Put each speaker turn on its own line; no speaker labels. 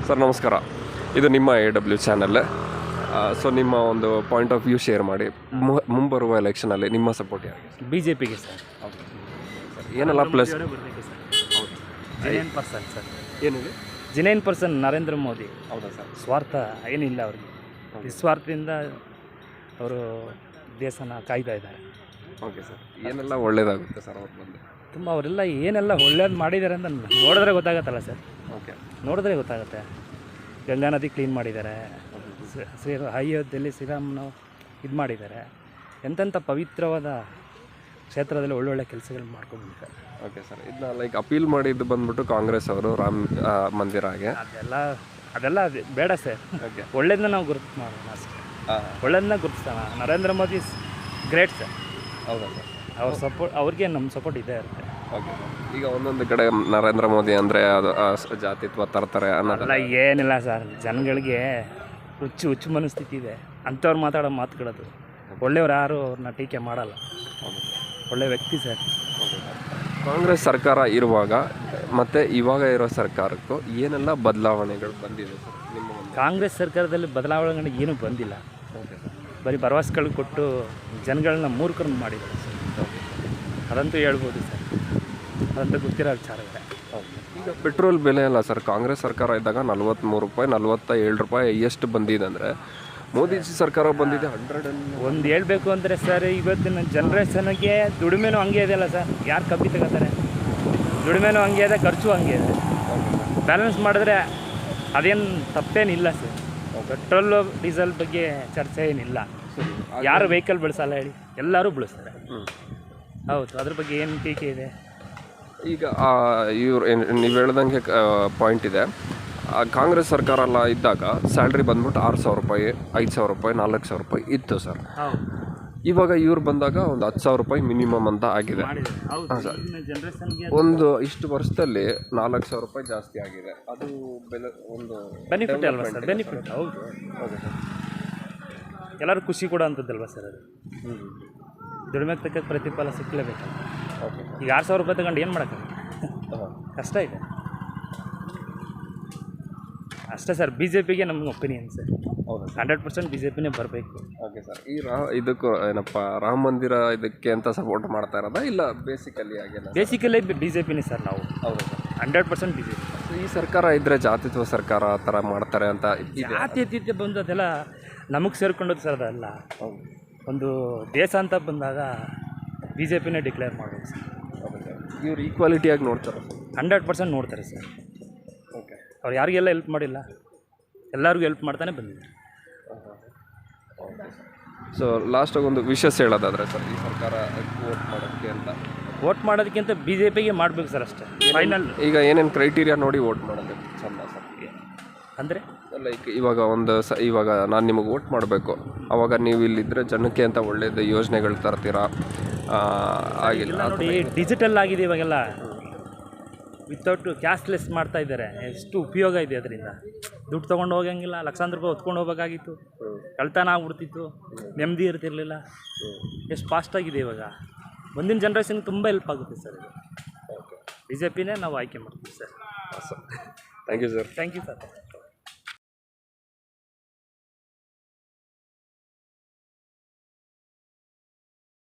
Sir ನಮಸ್ಕಾರ. ಇದು ನಿಮ್ಮ AW ಚಾನಲ್. ಸೊ ನಿಮ್ಮ ಒಂದು ಪಾಯಿಂಟ್ ಆಫ್ ವ್ಯೂ ಶೇರ್ ಮಾಡಿ. ಮುಂಬರುವ ಎಲೆಕ್ಷನಲ್ಲಿ ನಿಮ್ಮ ಸಪೋರ್ಟ್ ಯಾರಿಗೆ?
BJP ಗೆ ಸರ್.
ಏನೆಲ್ಲ ಪ್ಲಸ್?
Genuine person sir.
ಏನಿದೆ?
Genuine person Narendra Modi.
ಹೌದಾ ಸರ್?
ಸ್ವಾರ್ಥ ಏನಿಲ್ಲ ಅವ್ರಿಗೆ. ನಿಸ್ವಾರ್ಥದಿಂದ ಅವರು ದೇಶನ ಕಾಯ್ತಾ ಇದ್ದಾರೆ.
Okay sir. ಏನೆಲ್ಲ ಒಳ್ಳೇದಾಗುತ್ತೆ ಸರ್ ಅವ್ರು ಬಂದು?
ತುಂಬ ಅವರೆಲ್ಲ ಏನೆಲ್ಲ ಒಳ್ಳೇದು ಮಾಡಿದ್ದಾರೆ ಅಂತ ನೋಡಿದ್ರೆ ಗೊತ್ತಾಗತ್ತಲ್ಲ ಸರ್.
ಓಕೆ,
ನೋಡಿದ್ರೆ ಗೊತ್ತಾಗುತ್ತೆ. ಗಂಗಾ ನದಿ ಕ್ಲೀನ್ ಮಾಡಿದ್ದಾರೆ. ಅಯೋಧ್ಯೆಯಲ್ಲಿ ಶ್ರೀರಾಮನ ಇದು ಮಾಡಿದ್ದಾರೆ. ಎಂತೆಂಥ ಪವಿತ್ರವಾದ ಕ್ಷೇತ್ರದಲ್ಲಿ ಒಳ್ಳೊಳ್ಳೆ ಕೆಲಸಗಳು ಮಾಡ್ಕೊಂಡಿದ್ದಾರೆ.
Okay sir. ಇದನ್ನ ಲೈಕ್ ಅಪೀಲ್ ಮಾಡಿದ್ದು ಬಂದ್ಬಿಟ್ಟು ಕಾಂಗ್ರೆಸ್ ಅವರು ರಾಮ ಮಂದಿರಾಗೆ.
ಅದೆಲ್ಲ ಬೇಡ ಸರ್.
ಓಕೆ,
ಒಳ್ಳೇದನ್ನ ನಾವು ಗುರುತು ಮಾಡೋಣ ಅಷ್ಟೇ. ಒಳ್ಳೇದನ್ನ ಗುರುತಿಸೋಣ. Narendra Modi great sir.
ಹೌದಾ ಸರ್?
ಅವ್ರಿಗೆ ನಮ್ಮ ಸಪೋರ್ಟ್ ಇದೆ ಇರುತ್ತೆ.
ಓಕೆ. ಈಗ ಒಂದೊಂದು ಕಡೆ ನರೇಂದ್ರ ಮೋದಿ ಅಂದರೆ ಅದು ಜಾತಿತ್ವ ತರ್ತಾರೆ ಅನ್ನೋದಲ್ಲ.
ಏನಿಲ್ಲ ಸರ್, ಜನಗಳಿಗೆ ಹುಚ್ಚು ಮನಸ್ಥಿತಿ ಇದೆ. ಅಂಥವ್ರು ಮಾತಾಡೋ ಮಾತುಗಳದು. ಒಳ್ಳೆಯವ್ರು ಯಾರು ಅವ್ರನ್ನ ಟೀಕೆ ಮಾಡಲ್ಲ. ಒಳ್ಳೆ ವ್ಯಕ್ತಿ ಸರ್.
ಕಾಂಗ್ರೆಸ್ ಸರ್ಕಾರ ಇರುವಾಗ ಮತ್ತು ಇವಾಗ ಇರೋ ಸರ್ಕಾರಕ್ಕೂ ಏನೆಲ್ಲ ಬದಲಾವಣೆಗಳು ಬಂದಿದೆ ಸರ್ ನಿಮ್ಮ ಒಂದು?
ಕಾಂಗ್ರೆಸ್ ಸರ್ಕಾರದಲ್ಲಿ ಬದಲಾವಣೆ ಏನೂ ಬಂದಿಲ್ಲ. ಬರೀ ಭರವಸೆಗಳು ಕೊಟ್ಟು ಜನಗಳನ್ನ ಮೂರ್ಖರನ್ನು ಮಾಡಿದ್ದಾರೆ ಸರ್. ಅದಂತೂ ಹೇಳ್ಬೋದು ಸರ್. ಅದಂತೂ ಗೊತ್ತಿರೋ ವಿಚಾರವಿದೆ.
ಈಗ ಪೆಟ್ರೋಲ್ ಬೆಲೆ ಅಲ್ಲ ಸರ್, ಕಾಂಗ್ರೆಸ್ ಸರ್ಕಾರ ಇದ್ದಾಗ 43 ರೂಪಾಯಿ 47 ರೂಪಾಯಿ ಎಷ್ಟು ಬಂದಿದೆ ಅಂದರೆ, ಮೋದಿಜಿ ಸರ್ಕಾರ ಬಂದಿದೆ 100.
ಒಂದು ಹೇಳ್ಬೇಕು ಅಂದರೆ ಸರ್, ಇವತ್ತಿನ ಜನ್ರೇಷನ್ಗೆ ದುಡಿಮೆನೂ ಹಂಗೆ ಇದೆಯಲ್ಲ ಸರ್. ಯಾರು ಕಮ್ಮಿ ತಗೋತಾರೆ? ದುಡಿಮೆನೂ ಹಂಗೆ ಇದೆ, ಖರ್ಚು ಹಂಗೆ ಇದೆ. ಬ್ಯಾಲೆನ್ಸ್ ಮಾಡಿದ್ರೆ ಅದೇನು ತಪ್ಪೇನಿಲ್ಲ ಸರ್. ಪೆಟ್ರೋಲು ಡೀಸೆಲ್ ಬಗ್ಗೆ ಚರ್ಚೆ ಏನಿಲ್ಲ. ಯಾರು ವೆಹಿಕಲ್ ಬಳಸಲ್ಲ ಹೇಳಿ? ಎಲ್ಲರೂ ಬಳಸ್ತಾರೆ. ಹೌದು, ಅದ್ರ ಬಗ್ಗೆ ಏನು ಟೀಕೆ ಇದೆ?
ಈಗ ಇವ್ರು ನೀವು ಹೇಳ್ದಂಗೆ ಪಾಯಿಂಟ್ ಇದೆ. ಕಾಂಗ್ರೆಸ್ ಸರ್ಕಾರ ಎಲ್ಲ ಇದ್ದಾಗ ಸ್ಯಾಲ್ರಿ ಬಂದ್ಬಿಟ್ಟು 6,000 ರೂಪಾಯಿ 5,000 ರೂಪಾಯಿ 4,000 ರೂಪಾಯಿ ಇತ್ತು ಸರ್. ಇವಾಗ ಇವ್ರು ಬಂದಾಗ ಒಂದು 10,000 ರೂಪಾಯಿ ಮಿನಿಮಮ್ ಅಂತ ಆಗಿದೆ. ಹಾಂ ಸರ್. ಒಂದು ಇಷ್ಟು ವರ್ಷದಲ್ಲಿ 4,000 ರೂಪಾಯಿ ಜಾಸ್ತಿ ಆಗಿದೆ. ಅದು ಬೆಲೆ ಒಂದು
ಬೆನಿಫಿಟ್ ಅಲ್ವಾ ಸರ್? ಬೆನಿಫಿಟ್. ಹೌದು
ಹೌದು ಸರ್.
ಎಲ್ಲರೂ ಖುಷಿ ಕೊಡೋ ಅಂಥದ್ದಲ್ವ ಸರ್ ಅದು. ದುಡಿಮೆಗೆ ತಕ್ಕ ಪ್ರತಿಫಲ ಸಿಕ್ಕಲೇಬೇಕು.
ಓಕೆ.
ಈಗ 6,000 ರೂಪಾಯಿ ತಗೊಂಡು ಏನು ಮಾಡೋಕ್ಕಾಗುತ್ತೆ? ಕಷ್ಟ ಇದೆ ಅಷ್ಟೇ ಸರ್. BJPಗೆ ನಮ್ಮ ಒಪಿನಿಯನ್ ಸರ್.
ಹೌದು,
100% BJPನೇ ಬರಬೇಕು.
Okay sir. ಈ ಇದಕ್ಕೂ ಏನಪ್ಪ ರಾಮ ಮಂದಿರ ಇದಕ್ಕೆ ಅಂತ ಸಪೋರ್ಟ್ ಮಾಡ್ತಾ ಇರೋದಾ ಇಲ್ಲ ಬೇಸಿಕಲಿ ಆಗಿಲ್ಲ?
ಬೇಸಿಕಲಿ BJPನೇ ಸರ್ ನಾವು.
ಹೌದು ಸರ್.
100% BJP.
ಈ ಸರ್ಕಾರ ಇದ್ದರೆ ಜಾತಿತ್ವ ಸರ್ಕಾರ ಆ ಥರ ಮಾಡ್ತಾರೆ ಅಂತ
ಜಾತಿ ಬಂದು ಅದೆಲ್ಲ ನಮಗೆ ಸೇರ್ಕೊಂಡದ್ದು ಸರ್. ಅದಲ್ಲ, ಒಂದು ದೇಶ ಅಂತ ಬಂದಾಗ BJPನೇ ಡಿಕ್ಲೇರ್ ಮಾಡ್ಬೇಕು ಸರ್.
ಹೌದು ಸರ್. ಇವ್ರು ಈಕ್ವಾಲಿಟಿಯಾಗಿ ನೋಡ್ತಾರೆ?
100% ನೋಡ್ತಾರೆ ಸರ್.
ಓಕೆ.
ಅವ್ರು ಯಾರಿಗೆಲ್ಲ ಹೆಲ್ಪ್ ಮಾಡಿಲ್ಲ, ಎಲ್ಲರಿಗೂ ಹೆಲ್ಪ್ ಮಾಡ್ತಾನೆ ಬಂದಿದ್ದಾರೆ.
ಸೊ ಲಾಸ್ಟಾಗಿ ಒಂದು ವಿಷಸ್ ಹೇಳೋದಾದರೆ ಸರ್, ಈ ಸರ್ಕಾರ ವೋಟ್ ಮಾಡೋಕ್ಕೆ ಅಂತ
ವೋಟ್ ಮಾಡೋದಕ್ಕಿಂತ BJPಗೆ ಮಾಡಬೇಕು ಸರ್ ಅಷ್ಟೇ. ಫೈನಲ್.
ಈಗ ಏನೇನು ಕ್ರೈಟೀರಿಯಾ ನೋಡಿ ವೋಟ್ ಮಾಡೋದು ಚಂದ ಸರ್?
ಅಂದರೆ
ಲೈಕ್ ಇವಾಗ ಇವಾಗ ನಾನು ನಿಮಗೆ ವೋಟ್ ಮಾಡಬೇಕು, ಅವಾಗ ನೀವು ಇಲ್ಲಿದ್ದರೆ ಜನಕ್ಕೆ ಅಂತ ಒಳ್ಳೇದು ಯೋಜನೆಗಳು ತರ್ತೀರಾ? ಆಗಿಲ್ಲ
ನೋಡಿ, ಡಿಜಿಟಲ್ ಆಗಿದೆ ಇವಾಗೆಲ್ಲ. ವಿತೌಟ್ ಕ್ಯಾಶ್ಲೆಸ್ ಮಾಡ್ತಾ ಇದ್ದಾರೆ. ಎಷ್ಟು ಉಪಯೋಗ ಇದೆ ಅದರಿಂದ. ದುಡ್ಡು ತೊಗೊಂಡು ಹೋಗಂಗಿಲ್ಲ, ಲಕ್ಷಾಂತರ ರೂಪಾಯಿ ಹೊತ್ಕೊಂಡು ಹೋಗ್ಬೇಕಾಗಿತ್ತು. ಕಳ್ತನ ಆಗ್ಬಿಡ್ತಿತ್ತು, ನೆಮ್ಮದಿ ಇರ್ತಿರ್ಲಿಲ್ಲ. ಎಷ್ಟು ಫಾಸ್ಟಾಗಿದೆ ಇವಾಗ. ಮುಂದಿನ ಜನ್ರೇಷನ್ಗೆ ತುಂಬ ಹೆಲ್ಪ್ ಆಗುತ್ತೆ ಸರ್ ಇದು. BJPನೇ ನಾವು ಆಯ್ಕೆ ಮಾಡ್ತೀವಿ sir.
Thank you sir.
Thank you sir.